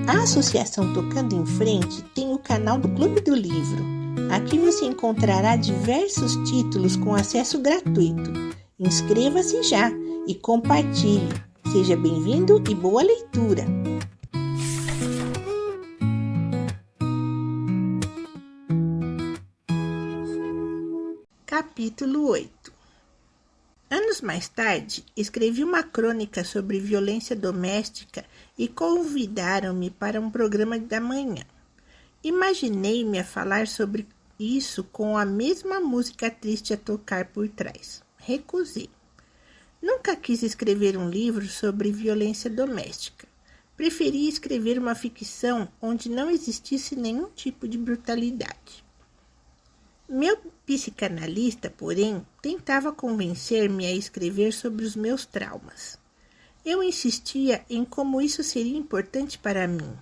A Associação Tocando em Frente tem o canal do Clube do Livro. Aqui você encontrará diversos títulos com acesso gratuito. Inscreva-se já e compartilhe. Seja bem-vindo e boa leitura! Capítulo 8. Anos mais tarde, escrevi uma crônica sobre violência doméstica e convidaram-me para um programa da manhã. Imaginei-me a falar sobre isso com a mesma música triste a tocar por trás. Recusei. Nunca quis escrever um livro sobre violência doméstica. Preferi escrever uma ficção onde não existisse nenhum tipo de brutalidade. Meu psicanalista, porém, tentava convencer-me a escrever sobre os meus traumas. Eu insistia em como isso seria importante para mim.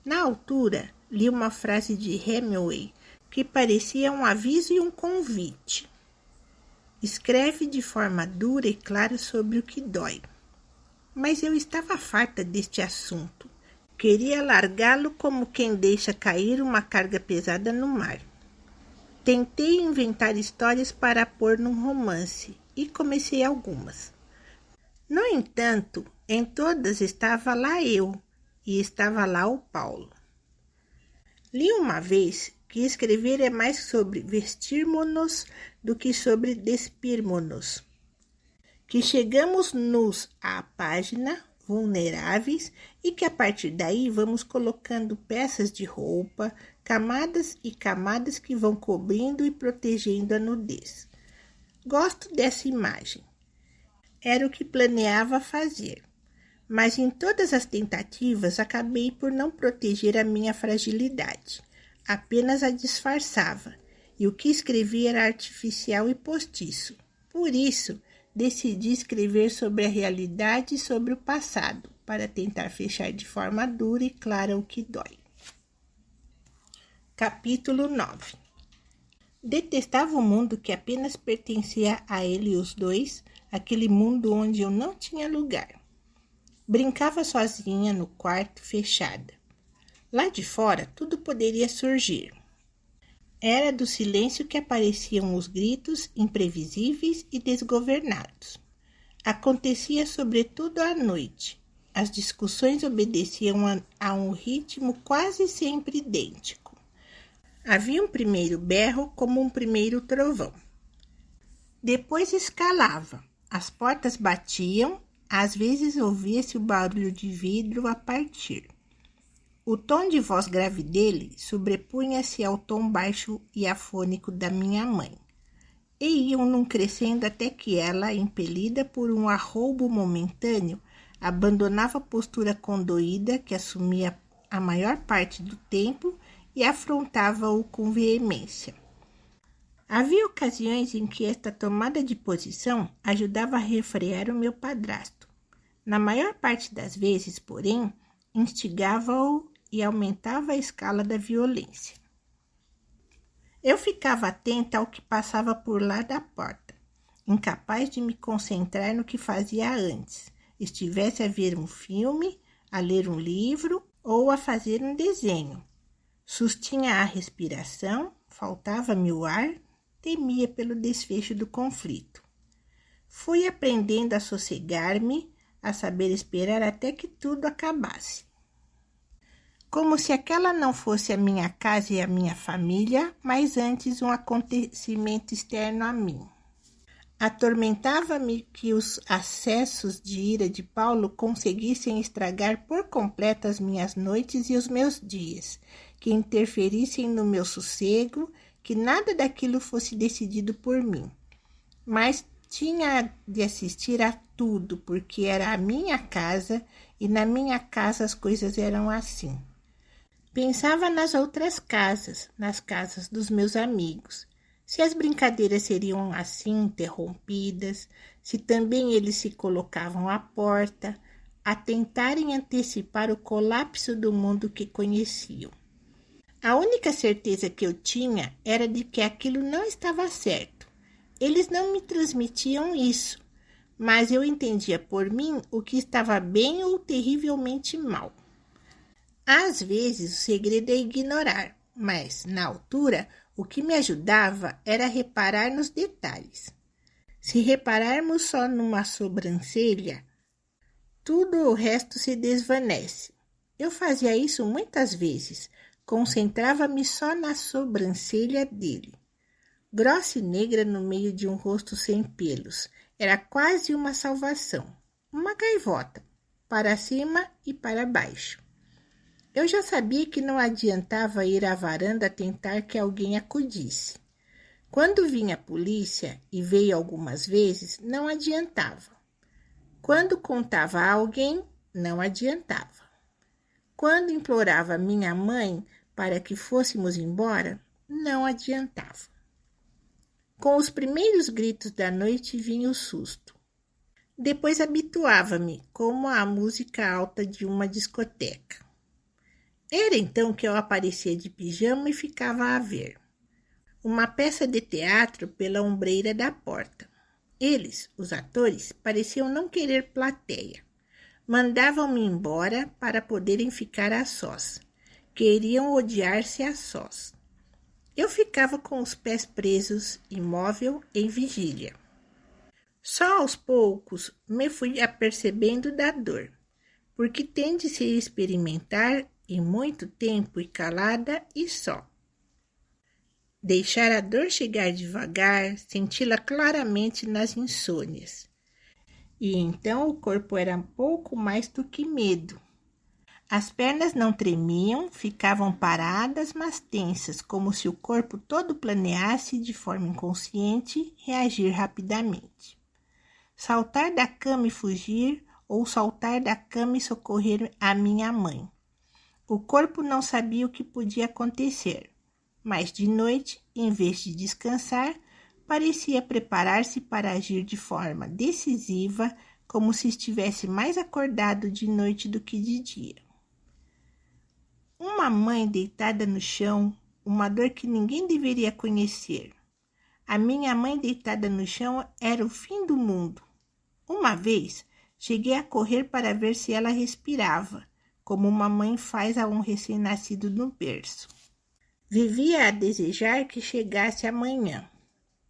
Na altura, li uma frase de Hemingway que parecia um aviso e um convite. Escreve de forma dura e clara sobre o que dói. Mas eu estava farta deste assunto. Queria largá-lo como quem deixa cair uma carga pesada no mar. Tentei inventar histórias para pôr num romance e comecei algumas. No entanto, em todas estava lá eu e estava lá o Paulo. Li uma vez que escrever é mais sobre vestirmos-nos do que sobre despirmos-nos. Que chegamos nus à página, vulneráveis, e que a partir daí vamos colocando peças de roupa, camadas e camadas que vão cobrindo e protegendo a nudez. Gosto dessa imagem. Era o que planeava fazer, mas em todas as tentativas acabei por não proteger a minha fragilidade, apenas a disfarçava, e o que escrevi era artificial e postiço. Por isso, decidi escrever sobre a realidade e sobre o passado, para tentar fechar de forma dura e clara o que dói. Capítulo 9. Detestava o mundo que apenas pertencia a ele e os dois, aquele mundo onde eu não tinha lugar. Brincava sozinha no quarto, fechada. Lá de fora, tudo poderia surgir. Era do silêncio que apareciam os gritos imprevisíveis e desgovernados. Acontecia sobretudo à noite. As discussões obedeciam a um ritmo quase sempre idêntico. Havia um primeiro berro como um primeiro trovão. Depois escalava. As portas batiam, às vezes ouvia-se o barulho de vidro a partir. O tom de voz grave dele sobrepunha-se ao tom baixo e afônico da minha mãe. E iam num crescendo até que ela, impelida por um arroubo momentâneo, abandonava a postura condoída que assumia a maior parte do tempo e afrontava-o com veemência. Havia ocasiões em que esta tomada de posição ajudava a refrear o meu padrasto. Na maior parte das vezes, porém, instigava-o e aumentava a escala da violência. Eu ficava atenta ao que passava por lá da porta, incapaz de me concentrar no que fazia antes, estivesse a ver um filme, a ler um livro ou a fazer um desenho. Sustinha a respiração, faltava-me o ar, temia pelo desfecho do conflito. Fui aprendendo a sossegar-me, a saber esperar até que tudo acabasse. Como se aquela não fosse a minha casa e a minha família, mas antes um acontecimento externo a mim. Atormentava-me que os acessos de ira de Paulo conseguissem estragar por completo as minhas noites e os meus dias, que interferissem no meu sossego, que nada daquilo fosse decidido por mim. Mas tinha de assistir a tudo, porque era a minha casa e na minha casa as coisas eram assim. Pensava nas outras casas, nas casas dos meus amigos. Se as brincadeiras seriam assim interrompidas, se também eles se colocavam à porta, a tentarem antecipar o colapso do mundo que conheciam. A única certeza que eu tinha era de que aquilo não estava certo. Eles não me transmitiam isso, mas eu entendia por mim o que estava bem ou terrivelmente mal. Às vezes o segredo é ignorar, mas, na altura, o que me ajudava era reparar nos detalhes. Se repararmos só numa sobrancelha, tudo o resto se desvanece. Eu fazia isso muitas vezes, concentrava-me só na sobrancelha dele. Grossa e negra no meio de um rosto sem pelos, era quase uma salvação, uma gaivota, para cima e para baixo. Eu já sabia que não adiantava ir à varanda tentar que alguém acudisse. Quando vinha a polícia, e veio algumas vezes, não adiantava. Quando contava a alguém, não adiantava. Quando implorava minha mãe para que fôssemos embora, não adiantava. Com os primeiros gritos da noite vinha o susto. Depois habituava-me como à música alta de uma discoteca. Era então que eu aparecia de pijama e ficava a ver uma peça de teatro pela ombreira da porta. Eles, os atores, pareciam não querer plateia. Mandavam-me embora para poderem ficar a sós. Queriam odiar-se a sós. Eu ficava com os pés presos, imóvel, em vigília. Só aos poucos me fui apercebendo da dor, porque tem de se experimentar em muito tempo e calada e só. Deixar a dor chegar devagar, senti-la claramente nas insônias. E então o corpo era pouco mais do que medo. As pernas não tremiam, ficavam paradas, mas tensas, como se o corpo todo planeasse de forma inconsciente reagir rapidamente. Saltar da cama e fugir, ou saltar da cama e socorrer a minha mãe. O corpo não sabia o que podia acontecer, mas de noite, em vez de descansar, parecia preparar-se para agir de forma decisiva, como se estivesse mais acordado de noite do que de dia. Uma mãe deitada no chão, uma dor que ninguém deveria conhecer. A minha mãe deitada no chão era o fim do mundo. Uma vez, cheguei a correr para ver se ela respirava, como uma mãe faz a um recém-nascido no berço. Vivia a desejar que chegasse amanhã.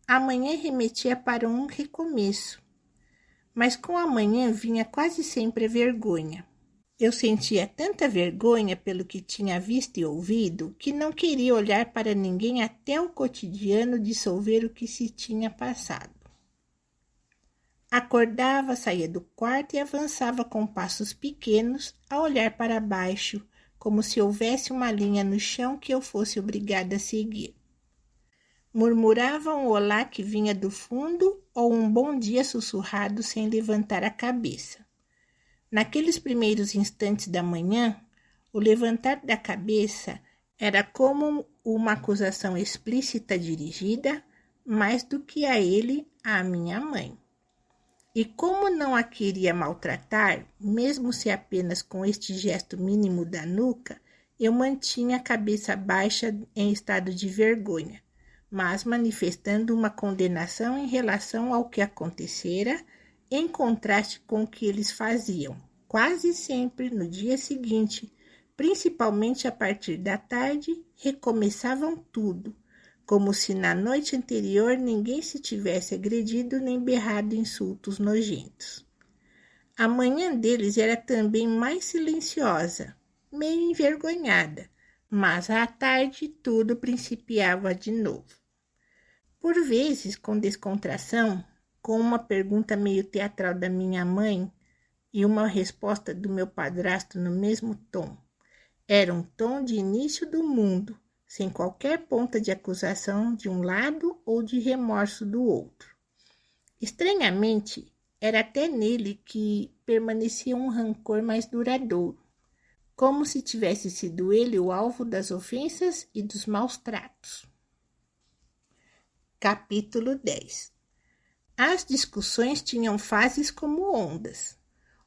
Amanhã remetia para um recomeço. Mas com amanhã vinha quase sempre a vergonha. Eu sentia tanta vergonha pelo que tinha visto e ouvido que não queria olhar para ninguém até o cotidiano dissolver o que se tinha passado. Acordava, saía do quarto e avançava com passos pequenos a olhar para baixo, como se houvesse uma linha no chão que eu fosse obrigada a seguir. Murmurava um olá que vinha do fundo ou um bom dia sussurrado sem levantar a cabeça. Naqueles primeiros instantes da manhã, o levantar da cabeça era como uma acusação explícita dirigida, mais do que a ele, à minha mãe. E como não a queria maltratar, mesmo se apenas com este gesto mínimo da nuca, eu mantinha a cabeça baixa em estado de vergonha, mas manifestando uma condenação em relação ao que acontecera, em contraste com o que eles faziam, quase sempre no dia seguinte, principalmente a partir da tarde, recomeçavam tudo, como se na noite anterior ninguém se tivesse agredido nem berrado insultos nojentos. A manhã deles era também mais silenciosa, meio envergonhada, mas à tarde tudo principiava de novo. Por vezes, com descontração, com uma pergunta meio teatral da minha mãe e uma resposta do meu padrasto no mesmo tom. Era um tom de início do mundo, sem qualquer ponta de acusação de um lado ou de remorso do outro. Estranhamente, era até nele que permanecia um rancor mais duradouro, como se tivesse sido ele o alvo das ofensas e dos maus tratos. Capítulo 10. As discussões tinham fases como ondas.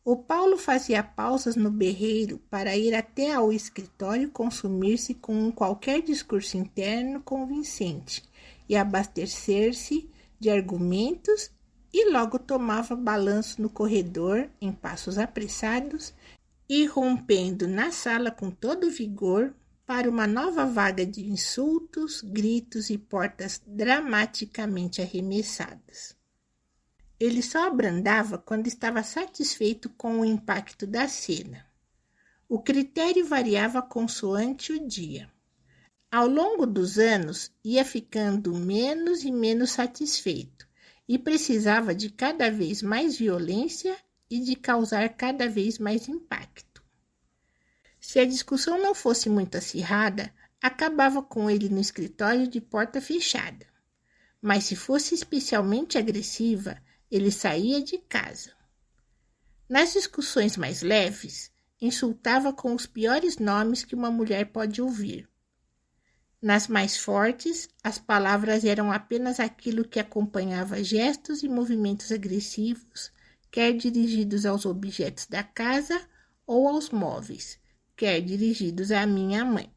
O Paulo fazia pausas no berreiro para ir até ao escritório consumir-se com qualquer discurso interno convincente e abastecer-se de argumentos e logo tomava balanço no corredor em passos apressados irrompendo na sala com todo vigor para uma nova vaga de insultos, gritos e portas dramaticamente arremessadas. Ele só abrandava quando estava satisfeito com o impacto da cena. O critério variava consoante o dia. Ao longo dos anos, ia ficando menos e menos satisfeito e precisava de cada vez mais violência e de causar cada vez mais impacto. Se a discussão não fosse muito acirrada, acabava com ele no escritório de porta fechada. Mas se fosse especialmente agressiva, ele saía de casa. Nas discussões mais leves, insultava com os piores nomes que uma mulher pode ouvir. Nas mais fortes, as palavras eram apenas aquilo que acompanhava gestos e movimentos agressivos, quer dirigidos aos objetos da casa ou aos móveis, quer dirigidos à minha mãe.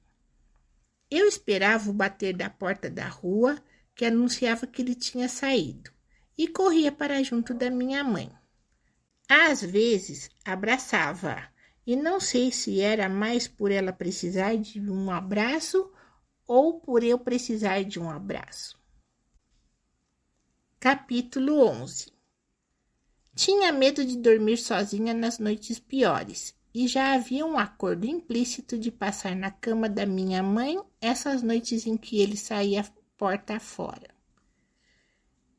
Eu esperava o bater da porta da rua, que anunciava que ele tinha saído, e corria para junto da minha mãe. Às vezes, abraçava-a, e não sei se era mais por ela precisar de um abraço ou por eu precisar de um abraço. Capítulo 11. Tinha medo de dormir sozinha nas noites piores, e já havia um acordo implícito de passar na cama da minha mãe essas noites em que ele saía porta fora.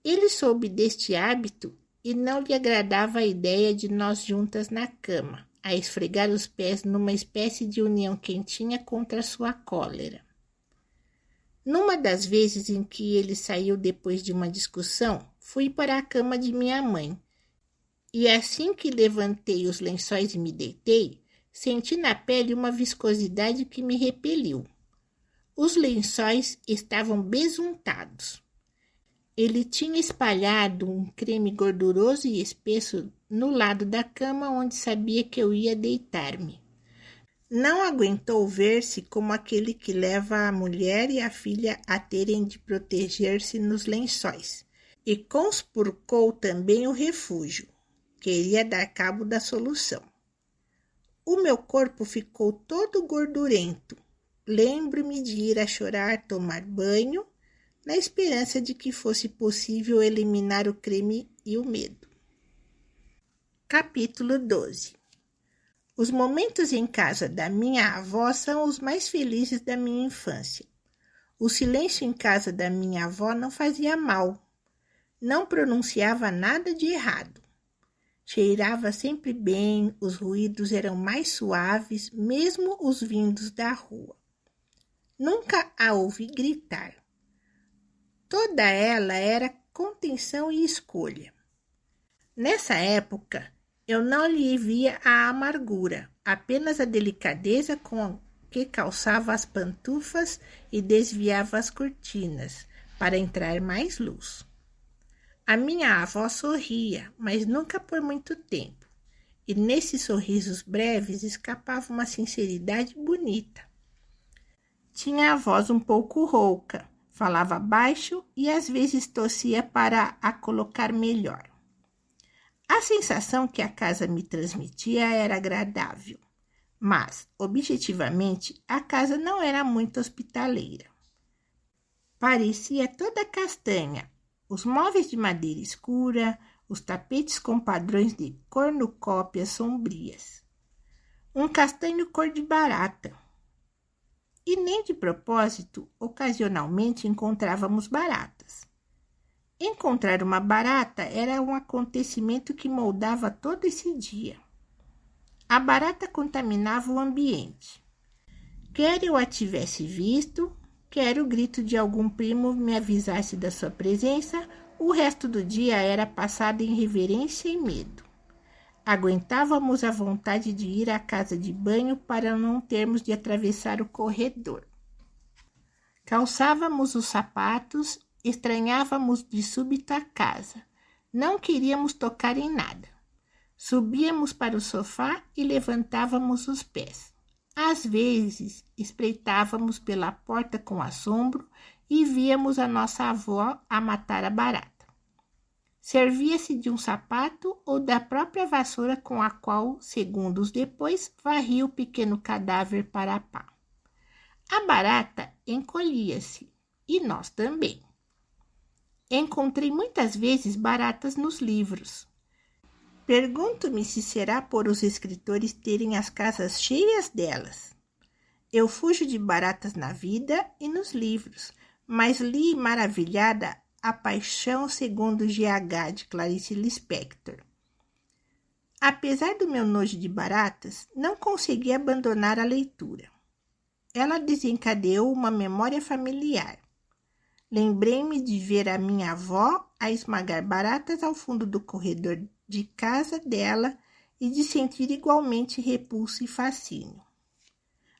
Ele soube deste hábito e não lhe agradava a ideia de nós juntas na cama, a esfregar os pés numa espécie de união quentinha contra sua cólera. Numa das vezes em que ele saiu depois de uma discussão, fui para a cama de minha mãe, e assim que levantei os lençóis e me deitei, senti na pele uma viscosidade que me repeliu. Os lençóis estavam besuntados. Ele tinha espalhado um creme gorduroso e espesso no lado da cama onde sabia que eu ia deitar-me. Não aguentou ver-se como aquele que leva a mulher e a filha a terem de proteger-se nos lençóis, e conspurcou também o refúgio. Queria dar cabo da solução. O meu corpo ficou todo gordurento. Lembro-me de ir a chorar, tomar banho, na esperança de que fosse possível eliminar o creme e o medo. Capítulo 12. Os momentos em casa da minha avó são os mais felizes da minha infância. O silêncio em casa da minha avó não fazia mal. Não pronunciava nada de errado. Cheirava sempre bem, os ruídos eram mais suaves, mesmo os vindos da rua. Nunca a ouvi gritar. Toda ela era contenção e escolha. Nessa época, eu não lhe via a amargura, apenas a delicadeza com que calçava as pantufas e desviava as cortinas, para entrar mais luz. A minha avó sorria, mas nunca por muito tempo, e nesses sorrisos breves escapava uma sinceridade bonita. Tinha a voz um pouco rouca, falava baixo e às vezes tossia para a colocar melhor. A sensação que a casa me transmitia era agradável, mas, objetivamente, a casa não era muito hospitaleira. Parecia toda castanha, os móveis de madeira escura, os tapetes com padrões de cornucópias sombrias. Um castanho cor de barata. E nem de propósito, ocasionalmente encontrávamos baratas. Encontrar uma barata era um acontecimento que moldava todo esse dia. A barata contaminava o ambiente. Quer eu a tivesse visto, quer o grito de algum primo me avisasse da sua presença, o resto do dia era passado em reverência e medo. Aguentávamos a vontade de ir à casa de banho para não termos de atravessar o corredor. Calçávamos os sapatos, estranhávamos de súbito a casa. Não queríamos tocar em nada. Subíamos para o sofá e levantávamos os pés. Às vezes, espreitávamos pela porta com assombro e víamos a nossa avó a matar a barata. Servia-se de um sapato ou da própria vassoura com a qual, segundos depois, varria o pequeno cadáver para a pá. A barata encolhia-se, e nós também. Encontrei muitas vezes baratas nos livros. Pergunto-me se será por os escritores terem as casas cheias delas. Eu fujo de baratas na vida e nos livros, mas li maravilhada A Paixão segundo G.H. de Clarice Lispector. Apesar do meu nojo de baratas, não consegui abandonar a leitura. Ela desencadeou uma memória familiar. Lembrei-me de ver a minha avó a esmagar baratas ao fundo do corredor de casa dela e de sentir igualmente repulsa e fascínio.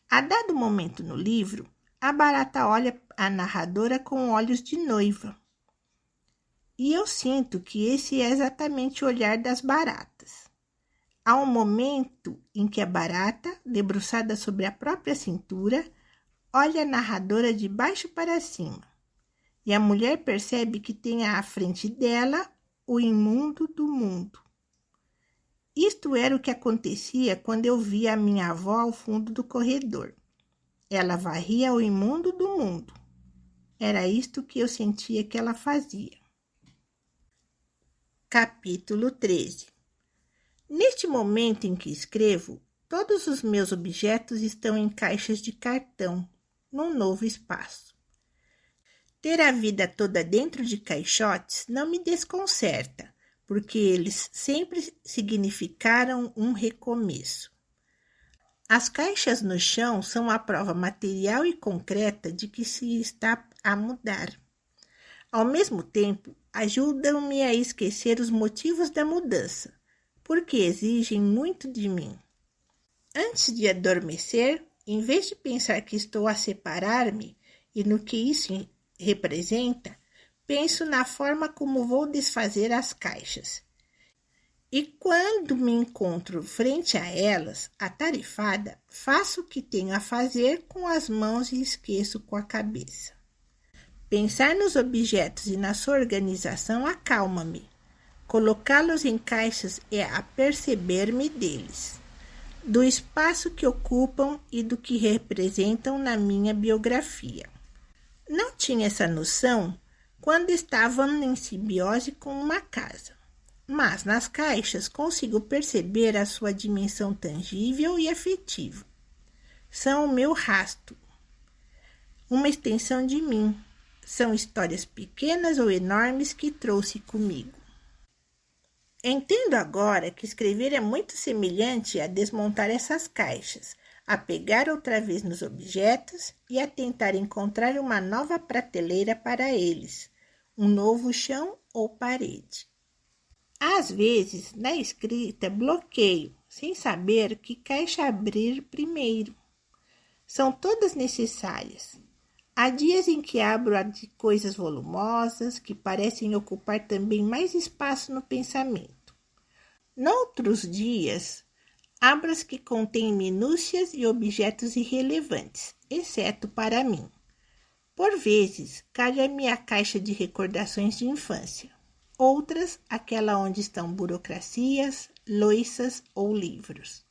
A dado momento no livro, a barata olha a narradora com olhos de noiva. E eu sinto que esse é exatamente o olhar das baratas. Há um momento em que a barata, debruçada sobre a própria cintura, olha a narradora de baixo para cima. E a mulher percebe que tem à frente dela o imundo do mundo. Isto era o que acontecia quando eu via a minha avó ao fundo do corredor. Ela varria o imundo do mundo. Era isto que eu sentia que ela fazia. Capítulo 13. Neste momento em que escrevo, todos os meus objetos estão em caixas de cartão, num novo espaço. Ter a vida toda dentro de caixotes não me desconcerta, porque eles sempre significaram um recomeço. As caixas no chão são a prova material e concreta de que se está a mudar. Ao mesmo tempo, ajudam-me a esquecer os motivos da mudança, porque exigem muito de mim. Antes de adormecer, em vez de pensar que estou a separar-me e no que isso representa, penso na forma como vou desfazer as caixas. E quando me encontro frente a elas, atarefada, faço o que tenho a fazer com as mãos e esqueço com a cabeça. Pensar nos objetos e na sua organização acalma-me. Colocá-los em caixas é aperceber-me deles, do espaço que ocupam e do que representam na minha biografia. Não tinha essa noção quando estava em simbiose com uma casa, mas nas caixas consigo perceber a sua dimensão tangível e afetiva. São o meu rasto, uma extensão de mim. São histórias pequenas ou enormes que trouxe comigo. Entendo agora que escrever é muito semelhante a desmontar essas caixas, a pegar outra vez nos objetos e a tentar encontrar uma nova prateleira para eles, um novo chão ou parede. Às vezes, na escrita, bloqueio, sem saber que caixa abrir primeiro. São todas necessárias. Há dias em que abro a de coisas volumosas, que parecem ocupar também mais espaço no pensamento. Noutros dias, abro as que contêm minúcias e objetos irrelevantes, exceto para mim. Por vezes, calha-me a caixa de recordações de infância. Outras, aquela onde estão burocracias, louças ou livros.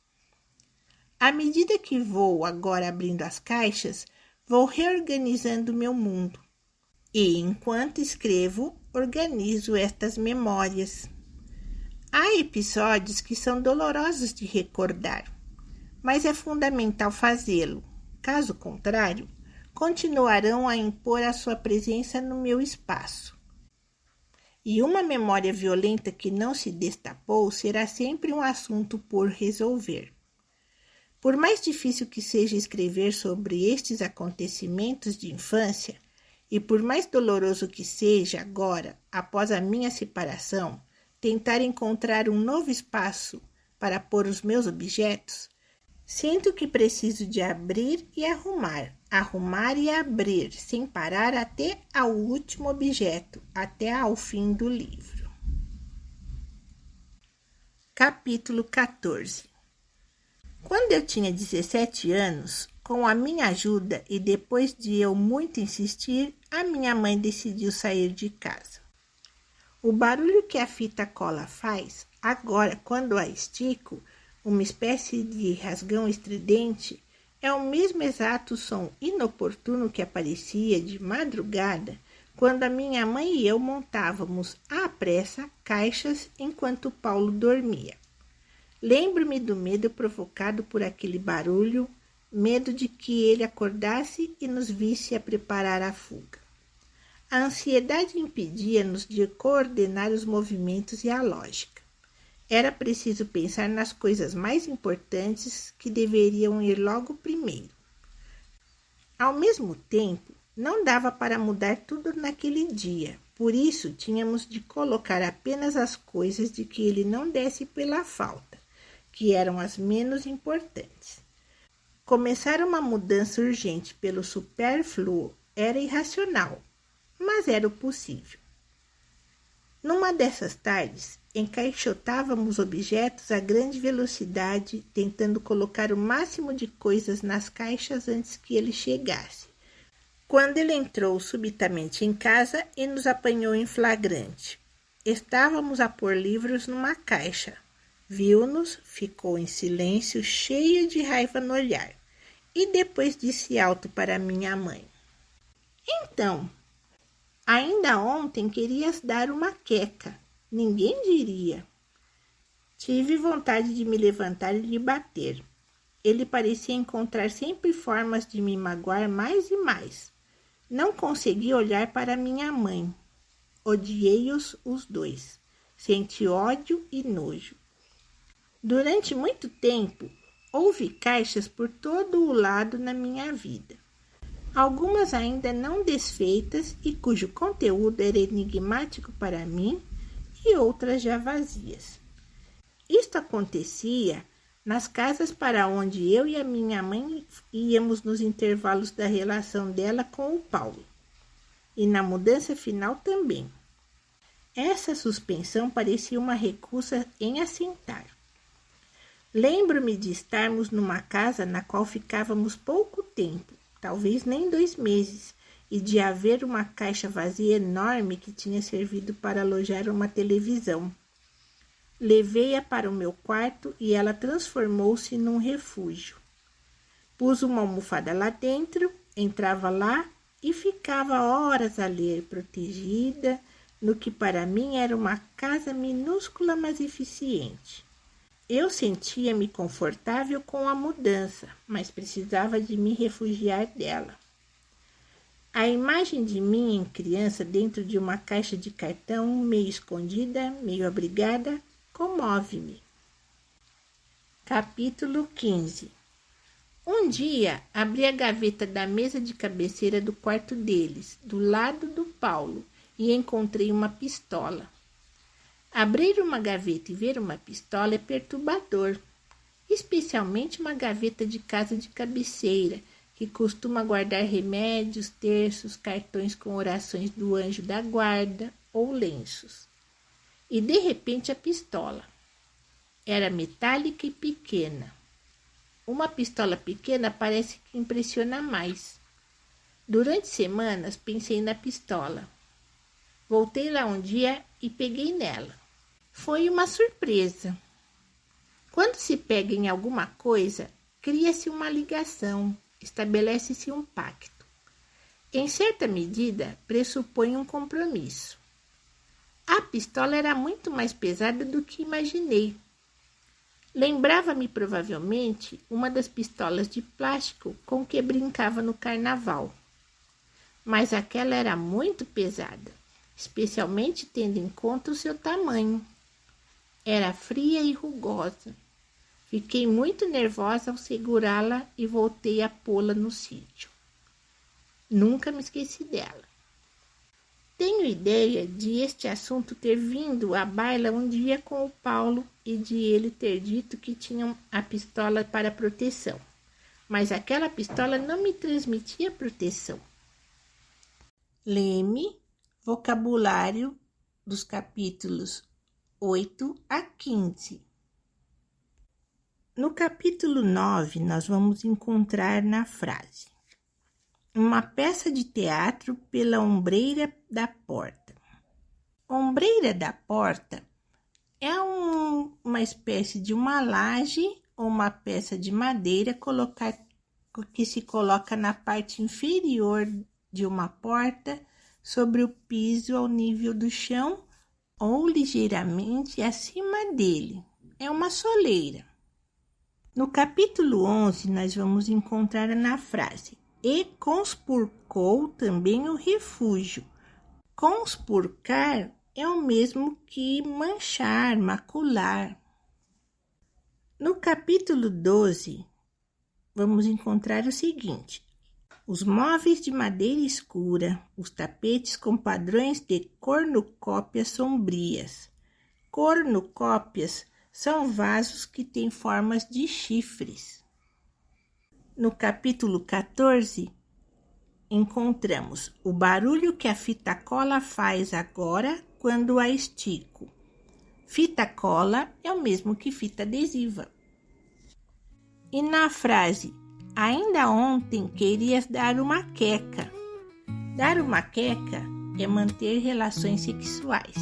À medida que vou agora abrindo as caixas, vou reorganizando meu mundo. E, enquanto escrevo, organizo estas memórias. Há episódios que são dolorosos de recordar, mas é fundamental fazê-lo. Caso contrário, continuarão a impor a sua presença no meu espaço. E uma memória violenta que não se destapou será sempre um assunto por resolver. Por mais difícil que seja escrever sobre estes acontecimentos de infância, e por mais doloroso que seja agora, após a minha separação, tentar encontrar um novo espaço para pôr os meus objetos, sinto que preciso de abrir e arrumar e abrir, sem parar até ao último objeto, até ao fim do livro. Capítulo 14. Quando eu tinha 17 anos, com a minha ajuda e depois de eu muito insistir, a minha mãe decidiu sair de casa. O barulho que a fita cola faz, agora, quando a estico, uma espécie de rasgão estridente, é o mesmo exato som inoportuno que aparecia de madrugada quando a minha mãe e eu montávamos à pressa caixas enquanto Paulo dormia. Lembro-me do medo provocado por aquele barulho, medo de que ele acordasse e nos visse a preparar a fuga. A ansiedade impedia-nos de coordenar os movimentos e a lógica. Era preciso pensar nas coisas mais importantes que deveriam ir logo primeiro. Ao mesmo tempo, não dava para mudar tudo naquele dia, por isso tínhamos de colocar apenas as coisas de que ele não desse pela falta, que eram as menos importantes. Começar uma mudança urgente pelo supérfluo era irracional, mas era o possível. Numa dessas tardes, encaixotávamos objetos a grande velocidade, tentando colocar o máximo de coisas nas caixas antes que ele chegasse, quando ele entrou subitamente em casa e nos apanhou em flagrante. Estávamos a pôr livros numa caixa. Viu-nos, ficou em silêncio, cheio de raiva no olhar, e depois disse alto para minha mãe: "Então, ainda ontem querias dar uma queca, ninguém diria." Tive vontade de me levantar e de bater. Ele parecia encontrar sempre formas de me magoar mais e mais. Não consegui olhar para minha mãe. Odiei-os os dois. Senti ódio e nojo. Durante muito tempo, houve caixas por todo o lado na minha vida. Algumas ainda não desfeitas e cujo conteúdo era enigmático para mim, e outras já vazias. Isto acontecia nas casas para onde eu e a minha mãe íamos nos intervalos da relação dela com o Paulo, e na mudança final também. Essa suspensão parecia uma recusa em assentar. Lembro-me de estarmos numa casa na qual ficávamos pouco tempo, talvez nem 2 meses, e de haver uma caixa vazia enorme que tinha servido para alojar uma televisão. Levei-a para o meu quarto e ela transformou-se num refúgio. Pus uma almofada lá dentro, entrava lá e ficava horas a ler, protegida, no que para mim era uma casa minúscula, mas eficiente. Eu sentia-me confortável com a mudança, mas precisava de me refugiar dela. A imagem de mim em criança dentro de uma caixa de cartão, meio escondida, meio abrigada, comove-me. Capítulo 15. Um dia, abri a gaveta da mesa de cabeceira do quarto deles, do lado do Paulo, e encontrei uma pistola. Abrir uma gaveta e ver uma pistola é perturbador, especialmente uma gaveta de casa de cabeceira, que costuma guardar remédios, terços, cartões com orações do anjo da guarda ou lenços. E de repente a pistola. Era metálica e pequena. Uma pistola pequena parece que impressiona mais. Durante semanas pensei na pistola. Voltei lá um dia e peguei nela. Foi uma surpresa. Quando se pega em alguma coisa, cria-se uma ligação, estabelece-se um pacto. Em certa medida, pressupõe um compromisso. A pistola era muito mais pesada do que imaginei. Lembrava-me provavelmente uma das pistolas de plástico com que brincava no carnaval. Mas aquela era muito pesada, especialmente tendo em conta o seu tamanho. Era fria e rugosa. Fiquei muito nervosa ao segurá-la e voltei a pô-la no sítio. Nunca me esqueci dela. Tenho ideia de este assunto ter vindo à baila um dia com o Paulo e de ele ter dito que tinha a pistola para proteção. Mas aquela pistola não me transmitia proteção. Leme vocabulário dos capítulos 8 a 15. No capítulo 9, nós vamos encontrar na frase: uma peça de teatro pela ombreira da porta. Ombreira da porta é uma espécie de uma laje ou uma peça de madeira que se coloca na parte inferior de uma porta, sobre o piso ao nível do chão ou ligeiramente acima dele. É uma soleira. No capítulo 11, nós vamos encontrar na frase: e conspurcou também o refúgio. Conspurcar é o mesmo que manchar, macular. No capítulo 12, vamos encontrar o seguinte: os móveis de madeira escura, os tapetes com padrões de cornucópias sombrias. Cornucópias são vasos que têm formas de chifres. No capítulo 14, encontramos o barulho que a fita cola faz agora quando a estico. Fita cola é o mesmo que fita adesiva. E na frase, ainda ontem querias dar uma queca. Dar uma queca é manter relações sexuais.